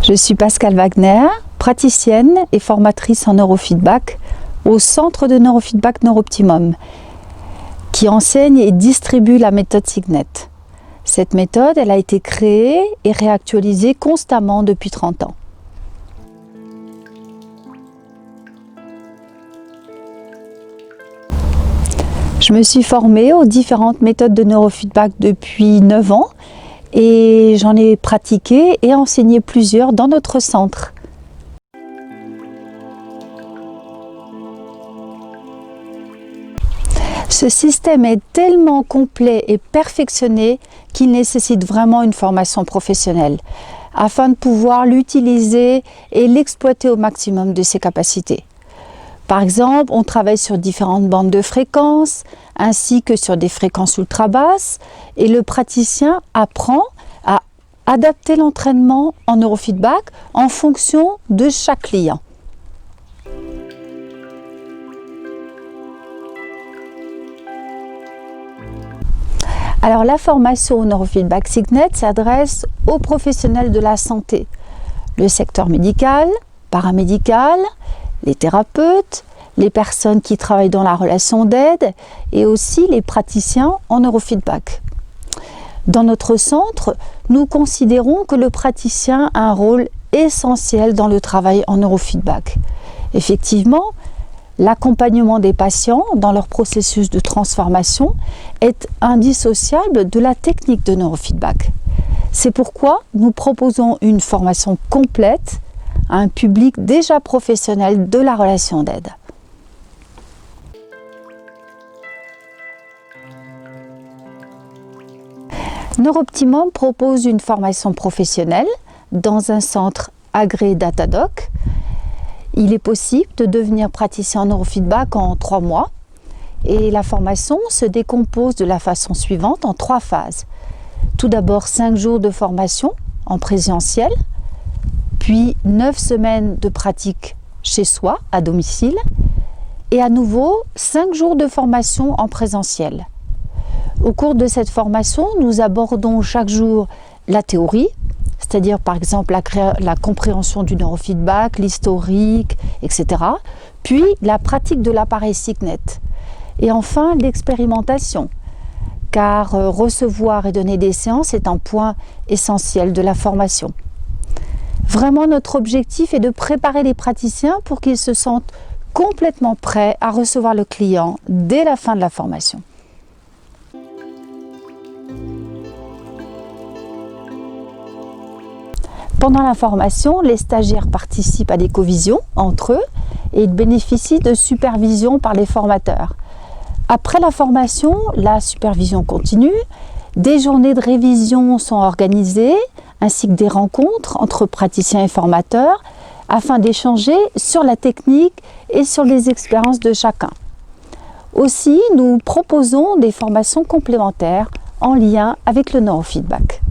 Je suis Pascale Wagner, praticienne et formatrice en neurofeedback au Centre de neurofeedback Neuroptimum, qui enseigne et distribue la méthode Signet. Cette méthode, elle a été créée et réactualisée constamment depuis 30 ans. Je me suis formée aux différentes méthodes de neurofeedback depuis 9 ans et j'en ai pratiqué et enseigné plusieurs dans notre centre. Ce système est tellement complet et perfectionné qu'il nécessite vraiment une formation professionnelle afin de pouvoir l'utiliser et l'exploiter au maximum de ses capacités. Par exemple, on travaille sur différentes bandes de fréquences ainsi que sur des fréquences ultra basses et le praticien apprend à adapter l'entraînement en neurofeedback en fonction de chaque client. Alors la formation au neurofeedback Signet s'adresse aux professionnels de la santé, le secteur médical, paramédical, les thérapeutes, les personnes qui travaillent dans la relation d'aide et aussi les praticiens en neurofeedback. Dans notre centre, nous considérons que le praticien a un rôle essentiel dans le travail en neurofeedback. Effectivement, l'accompagnement des patients dans leur processus de transformation est indissociable de la technique de neurofeedback. C'est pourquoi nous proposons une formation complète à un public déjà professionnel de la relation d'aide. Neuroptimum propose une formation professionnelle dans un centre agréé Datadoc. Il est possible de devenir praticien en neurofeedback en 3 mois et la formation se décompose de la façon suivante en 3 phases. Tout d'abord 5 jours de formation en présentiel, puis 9 semaines de pratique chez soi, à domicile, et à nouveau 5 jours de formation en présentiel. Au cours de cette formation, nous abordons chaque jour la théorie, c'est-à-dire par exemple la compréhension du neurofeedback, l'historique, etc. Puis la pratique de l'appareil Signet. Et enfin l'expérimentation, car recevoir et donner des séances est un point essentiel de la formation. Vraiment, notre objectif est de préparer les praticiens pour qu'ils se sentent complètement prêts à recevoir le client dès la fin de la formation. Pendant la formation, les stagiaires participent à des covisions entre eux et ils bénéficient de supervision par les formateurs. Après la formation, la supervision continue, des journées de révision sont organisées ainsi que des rencontres entre praticiens et formateurs afin d'échanger sur la technique et sur les expériences de chacun. Aussi, nous proposons des formations complémentaires en lien avec le neurofeedback.